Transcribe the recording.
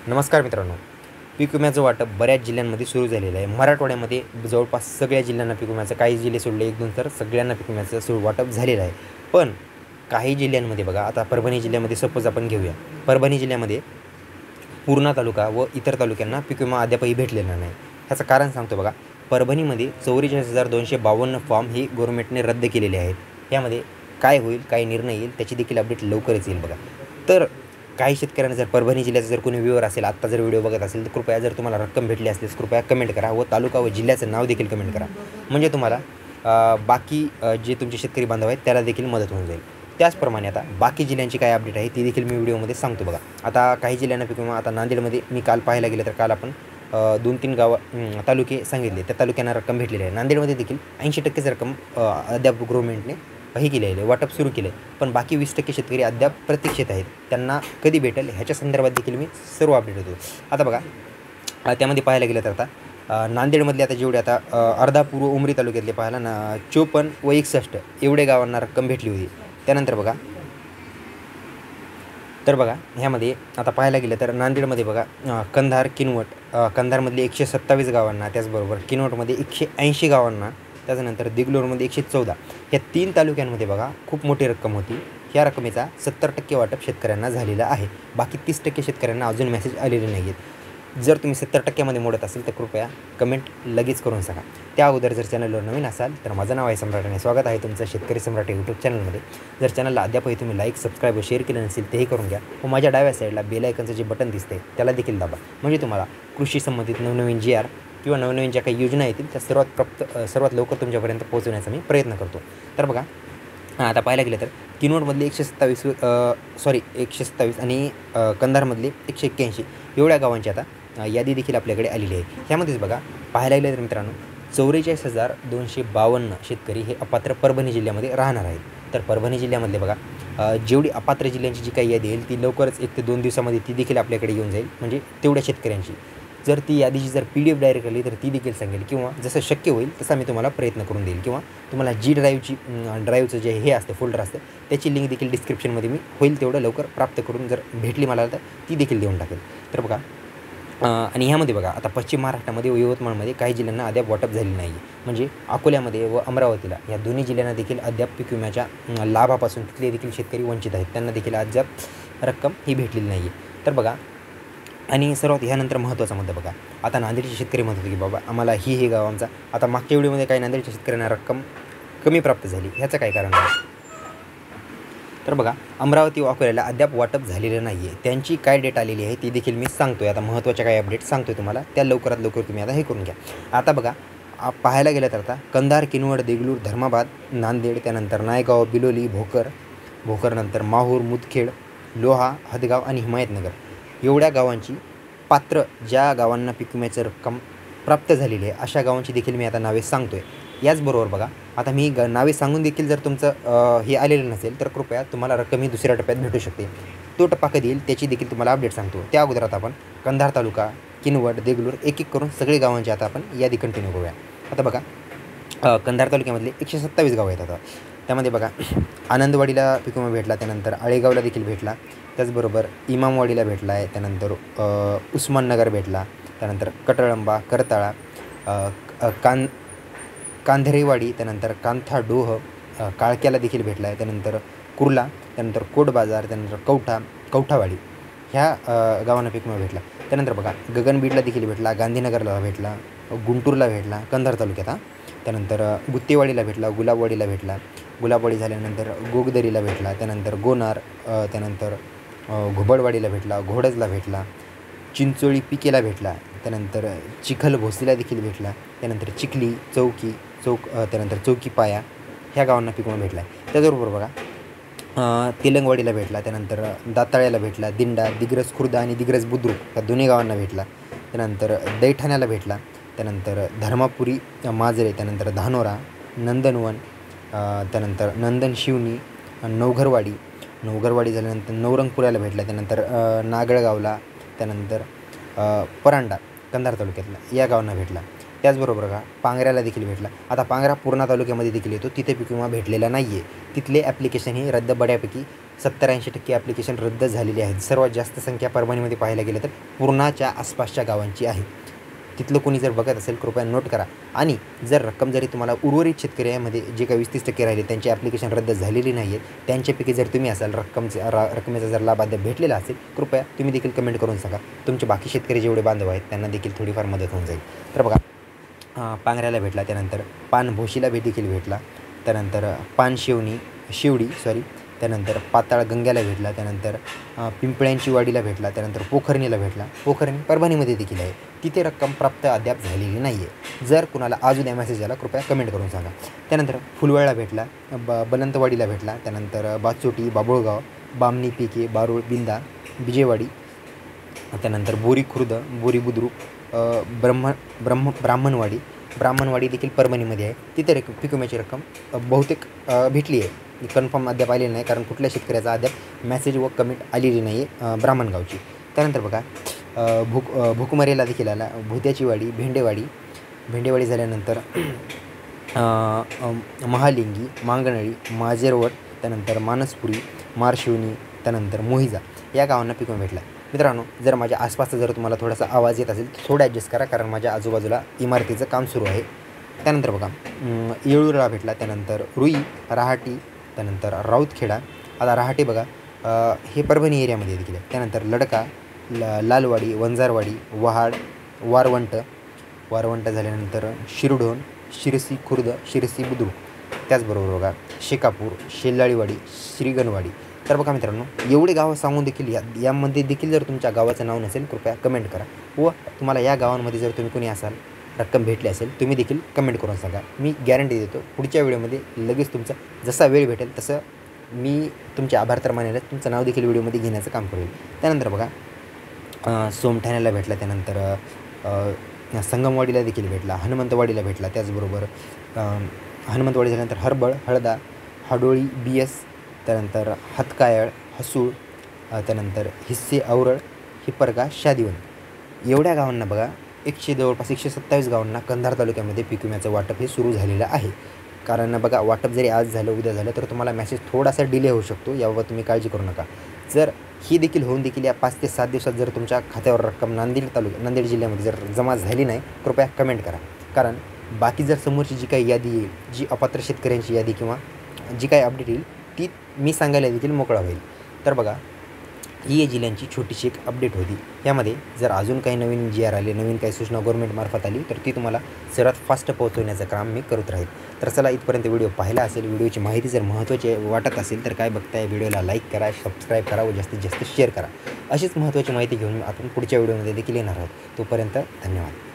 नमस्कार मित्रांनो, पीक विम्याचं वाटप बऱ्याच जिल्ह्यांमध्ये सुरू झालेलं आहे. मराठवाड्यामध्ये जवळपास सगळ्या जिल्ह्यांना पीक विम्याचं, काही जिल्हे सोडले 1-2 तर सगळ्यांना पीक विम्याचं वाटप झालेलं आहे. पण काही जिल्ह्यांमध्ये बघा, आता परभणी जिल्ह्यामध्ये सपोज आपण घेऊया. परभणी जिल्ह्यामध्ये पूर्णा तालुका व इतर तालुक्यांना पीक विमा अद्यापही भेटलेला नाही. ह्याचं कारण सांगतो बघा. परभणीमध्ये 44,252 फॉर्म ही गव्हर्नमेंटने रद्द केलेले आहेत. यामध्ये काय होईल, काय निर्णय येईल त्याची देखील अपडेट लवकरच येईल बघा. तर काही शेतकऱ्यांना जर परभणी जिल्ह्याचा जर कोणी व्ह्यूअर असेल, आत्ता जर व्हिडिओ बघत असेल, तर कृपया जर तुम्हाला रक्कम भेटली असल्यास कृपया कमेंट करा व तालुका व जिल्ह्याचं नाव देखील कमेंट करा. म्हणजे तुम्हाला बाकी जे तुमचे शेतकरी बांधव आहेत त्याला देखील मदत होऊन जाईल. त्याचप्रमाणे आता बाकी जिल्ह्यांची काय अपडेट आहे ती देखील मी व्हिडिओमध्ये सांगतो बघा. आता काही जिल्ह्यांना पीक विमा, आता नांदेडमध्ये मी काल पाहायला गेलं तर काल आपण 2-3 तालुके सांगितले, त्या तालुक्यांना रक्कम भेटलेली आहे. नांदेडमध्ये देखील 80%च रक्कम अद्याप गव्हर्नमेंटने हे केलेलं आहे, वाटप सुरू केलं आहे. पण बाकी 20% शेतकरी अद्याप प्रतीक्षेत आहेत. त्यांना कधी भेटेल ह्याच्या संदर्भात देखील मी सर्व अपडेट देतो. आता बघा, त्यामध्ये पाहायला गेलं तर आता नांदेडमधले आता जेवढे आता अर्धापूर व उमरी तालुक्यातले पाहायला 54 व 61 एवढे गावांना रक्कम भेटली होती. त्यानंतर बघा, ह्यामध्ये आता पाहायला गेलं तर नांदेडमध्ये बघा, कंधार, किनवट, कंधारमधले 127 गावांना, त्याचबरोबर किनवटमध्ये 180 गावांना, त्याच्यानंतर दिगलोरमध्ये 114, या 3 तालुक्यांमध्ये बघा खूप मोठी रक्कम होती. ह्या रकमेचा 70% वाटप शेतकऱ्यांना झालेलं आहे. बाकी 30% शेतकऱ्यांना अजून मेसेज आलेले नाही आहेत. जर तुम्ही 70%मध्ये मोडत असेल तर कृपया कमेंट लगेच करून सांगा. त्या अगोदर जर चॅनलवर नवीन असाल तर माझं नाव आहे सम्राट आणि स्वागत आहे तुमचं शेतकरी सम्राट यूट्यूब चॅनलमध्ये. जर चॅनलला अद्यापही तुम्ही लाईक, सबस्क्राईब व शेअर केलं नसेल तेही करून घ्या व माझ्या डाव्या साईडला बेल आयकनचं जे बटन दिसते त्याला देखील दाबा. म्हणजे तुम्हाला कृषी संबंधित नवनवीन GR किंवा नवनवीन ज्या काही योजना येतील त्या सर्वात लवकर तुमच्यापर्यंत पोहोचवण्याचा मी प्रयत्न करतो. तर बघा, आता पाहायला गेलं तर किनवटमधले 127 आणि कंधारमधले 181 एवढ्या गावांची आता यादी देखील आपल्याकडे आलेली आहे. ह्यामध्येच बघा पाहायला गेलं तर मित्रांनो 44,252 शेतकरी हे अपात्र परभणी जिल्ह्यामध्ये राहणार आहेत. तर परभणी जिल्ह्यामधले बघा, जेवढी अपात्र जिल्ह्यांची जी काही यादी येईल ती लवकरच 1 ते 2 दिवसामध्ये ती देखील आपल्याकडे येऊन जाईल. म्हणजे तेवढ्या शेतकऱ्यांची जर ती यादीची जर PDF डायरेक्ट आली तर ती देखील सांगेल, किंवा जसं शक्य होईल तसा मी तुम्हाला प्रयत्न करून देईल, किंवा तुम्हाला ड्राईव्हचं जे हे असते, फोल्डर असते, त्याची लिंक देखील डिस्क्रिप्शनमध्ये मी होईल तेवढं लवकर प्राप्त करून जर भेटली मला तर ती देखील देऊन टाकेल. तर बघा, आणि ह्यामध्ये बघा आता पश्चिम महाराष्ट्रामध्ये व यवतमाळमध्ये काही जिल्ह्यांना अद्याप वाटप झाले नाही आहे. म्हणजे अकोल्यामध्ये व अमरावतीला या दोन्ही जिल्ह्यांना देखील अद्याप पीक विम्याच्या लाभापासून तिथले देखील शेतकरी वंचित आहेत. त्यांना देखील अद्याप रक्कम ही भेटलेली नाही आहे. तर बघा, आणि सर्वात ह्यानंतर महत्त्वाचा मुद्दा बघा, आता नांदेडचे शेतकरी म्हणत होते की बाबा आम्हाला हे गाव आमचा, आता मागच्या व्हिडिओमध्ये काही नांदेडच्या शेतकऱ्यांना रक्कम कमी प्राप्त झाली. ह्याचं काय कारण आहे? तर बघा, अमरावती व अकोल्याला अद्याप वाटप झालेलं नाही आहे. त्यांची काय डेट आलेली आहे ती देखील मी सांगतो आहे. आता महत्त्वाच्या काही अपडेट सांगतो आहे तुम्हाला, त्या लवकरात लवकर तुम्ही आता हे करून घ्या. आता बघा, पाहायला गेलं तर आता कंधार, किनवट, देगलूर, धर्माबाद, नांदेड, त्यानंतर नायगाव, बिलोली, भोकर नंतर माहूर, मुदखेड, लोहा, हदगाव आणि हिमायतनगर एवढ्या गावांची पात्र, ज्या गावांना पीक विम्याची रक्कम प्राप्त झालेली आहे अशा गावांची देखील मी आता नावे सांगतो आहे. याचबरोबर बघा, आता मी नावे सांगून देखील जर तुमचं हे आलेलं नसेल तर कृपया तुम्हाला रक्कम ही दुसऱ्या टप्प्यात भेटू शकते. तो टप्पा कधी येईल त्याची देखील तुम्हाला अपडेट सांगतो. त्या अगोदर आता आपण कंधार तालुका, किनवट, देगलूर एक करून सगळे गावांची आता आपण यादी कंटिन्यू करूया. आता बघा, कंधार तालुक्यामधले 127 गावं आहेत. आता त्यामध्ये बघा, आनंदवाडीला पीक विमा भेटला, त्यानंतर आळेगावला देखील भेटला, त्याचबरोबर इमामवाडीला भेटला आहे, त्यानंतर उस्माननगर भेटला, त्यानंतर कटळंबा, करताळा, कांधरेवाडी, त्यानंतर कांथाडोह, काळक्याला देखील भेटला आहे, त्यानंतर कुर्ला, त्यानंतर कोटबाजार, त्यानंतर कवठावाडी ह्या गावांना पीक विमा भेटला. त्यानंतर बघा, गगनबीडला देखील भेटला, गांधीनगरला भेटला, गुंटूरला भेटला कंधार तालुक्यात, त्यानंतर गुत्तेवाडीला भेटला, गुलाबवाडी झाल्यानंतर गोगदरीला भेटला, त्यानंतर गोनार, त्यानंतर घुबडवाडीला भेटला, घोडजला भेटला, चिंचोळी पिकेला भेटला, त्यानंतर चिखल भोसरीला देखील भेटला, त्यानंतर चिखली, त्यानंतर चौकी पाया ह्या गावांना पीक विमा भेटला आहे. त्याचबरोबर बघा, तेलंगवाडीला भेटला, त्यानंतर दाताळ्याला भेटला, दिंडा, दिग्रस खुर्द आणि दिग्रस बुद्रुक या दोन्ही गावांना भेटला, त्यानंतर दैठाण्याला भेटला, त्यानंतर धर्मापुरी माजरे, त्यानंतर धानोरा, नंदनवन, त्यानंतर नंदन शिवनी, नवघरवाडी झाल्यानंतर नवरंगपुऱ्याला भेटला, त्यानंतर नागळगावला, त्यानंतर परांडा कंधार तालुक्यातला या गावांना भेटला. त्याचबरोबर बघा, पांगऱ्याला देखील भेटला. आता पांगरा पूर्णा तालुक्यामध्ये देखील येतो, तिथे पीक विमा भेटलेला नाही आहे. तिथले ॲप्लिकेशन हे रद्द बऱ्यापैकी 70-80% ॲप्लिकेशन रद्द झालेली आहेत. सर्वात जास्त संख्या परभणीमध्ये पाहायला गेलं तर पूर्णाच्या आसपासच्या गावांची आहे. तिथलं कोणी जर बघत असेल कृपया नोट करा. आणि जर रक्कम जरी तुम्हाला उर्वरित शेतकऱ्यामध्ये जे काही 20-30% राहिले त्यांची ॲप्लिकेशन रद्द झालेली नाही आहेत, त्यांच्यापैकी जर तुम्ही असाल रकमेचा जर लाभ अद्याप भेटलेला असेल, कृपया तुम्ही देखील कमेंट करून सांगा. तुमचे बाकी शेतकरी जेवढे बांधव आहेत त्यांना देखील थोडीफार मदत होऊन जाईल. तर बघा, पांगऱ्याला भेटला, त्यानंतर पानभोशीला देखील भेटला, त्यानंतर शिवडी त्यानंतर पाताळ गंग्याला भेटला, त्यानंतर पिंपळ्यांची वाडीला भेटला, त्यानंतर पोखरणीला भेटला. पोखरणी परभणीमध्ये देखील आहे. तिथे रक्कम प्राप्त अद्याप झालेली नाही आहे. जर कुणाला आज उद्या मेसेज आला कृपया कमेंट करून सांगा. त्यानंतर फुलवळला भेटला, बलंतवाडीला भेटला, त्यानंतर बाचोटी, बाबुळगाव, बामणी, पेके, बारूळ, बिंदा, विजयवाडी, त्यानंतर बोरी खुर्द, बोरी बुद्रुक, ब्राह्मणवाडी देखील परभणीमध्ये आहे. तिथे पीक विम्याची रक्कम बहुतेक भेटली आहे. कन्फर्म अद्याप आलेली नाही, कारण कुठल्या शेतकऱ्याचा अद्याप मेसेज व कमेंट आलेली नाही आहे ब्राह्मणगावची. त्यानंतर बघा, भुकमरेला देखील आला, भुत्याची वाडी, भेंडेवाडी झाल्यानंतर महालिंगी, मांगनळी, माजेरवट, त्यानंतर मानसपुरी, मारशिवनी, त्यानंतर मोहिजा या गावांना पीक विमा भेटला. मित्रांनो, जर माझ्या आसपासचा जर तुम्हाला थोडासा आवाज येत असेल तर थोडं ॲडजस्ट करा, कारण माझ्या आजूबाजूला इमारतीचं काम सुरू आहे. त्यानंतर बघा, येळूरला भेटला, त्यानंतर रुई, रहाटी, त्यानंतर राऊतखेडा. आता रहाटी बघा, हे परभणी एरियामध्ये देखील आहे. त्यानंतर लडका, लालवाडी, वंजारवाडी, वहाड, वारवंट झाल्यानंतर शिरढोण, शिरसी खुर्द, शिरसी बुद्रुक. त्याचबरोबर बघा, शेकापूर, शेल्लाळीवाडी, श्रीगणवाडी. तर बघा मित्रांनो, एवढे गावं सांगून देखील यामध्ये देखील जर तुमच्या गावाचं नाव नसेल कृपया कमेंट करा. व तुम्हाला या गावांमध्ये जर तुम्ही कोणी असाल, रक्कम भेटली असेल, तुम्ही देखील कमेंट करून सांगा. मी गॅरंटी देतो पुढच्या व्हिडिओमध्ये लगेच तुमचा जसा वेळ भेटेल तसं मी तुमचे आभार तर मानेल, तुमचं नाव देखील व्हिडिओमध्ये घेण्याचं काम करेल. त्यानंतर बघा, सोमठाण्याला भेटला, त्यानंतर संगमवाडीला देखील भेटला, हनुमंतवाडीला भेटला. त्याचबरोबर हनुमंतवाडी झाल्यानंतर हरबळ, हळदा, हाडोळी, BS, त्यानंतर हातकायळ, हसूळ, त्यानंतर हिस्से, औरळ, हिप्परगा, शादिवण. एवढ्या गावांना बघा, जवळपास 127 गावांना कंधार तालुक्यामध्ये पीक विम्याचं वाटप हे सुरू झालेलं आहे. कारण बघा, वाटप जरी आज झालं उद्या झालं तर तुम्हाला मेसेज थोडासा डिले होऊ शकतो, याबाबत तुम्ही काळजी करू नका. जर ही देखील होऊन देखील या 5 ते 7 दिवसात जर तुमच्या खात्यावर रक्कम नांदेड जिल्ह्यामध्ये जर जमा झाली नाही, कृपया कमेंट करा. कारण बाकी जर समोरची जी काही यादी येईल, जी अपात्र शेतकऱ्यांची यादी किंवा जी काही अपडेट येईल ती मी सांगायला देखील मोकळा होईल. तर बघा, ही जिल्ह्यांची छोटीशी एक अपडेट होती. यामध्ये जर अजून काही नवीन GR आले, नवीन काही सूचना गव्हर्नमेंटमार्फत आली तर ती तुम्हाला सर्वात फास्ट पोहोचवण्याचं काम मी करत राहील. तर चला, इथपर्यंत व्हिडिओ पाहिला असेल, व्हिडिओची माहिती जर महत्त्वाची वाटत असेल तर काय बघताय, व्हिडिओला लाईक करा, सबस्क्राईब करा व जास्तीत जास्त शेअर करा. अशीच महत्त्वाची माहिती घेऊन आपण पुढच्या व्हिडिओमध्ये देखील येणार आहोत. तोपर्यंत धन्यवाद.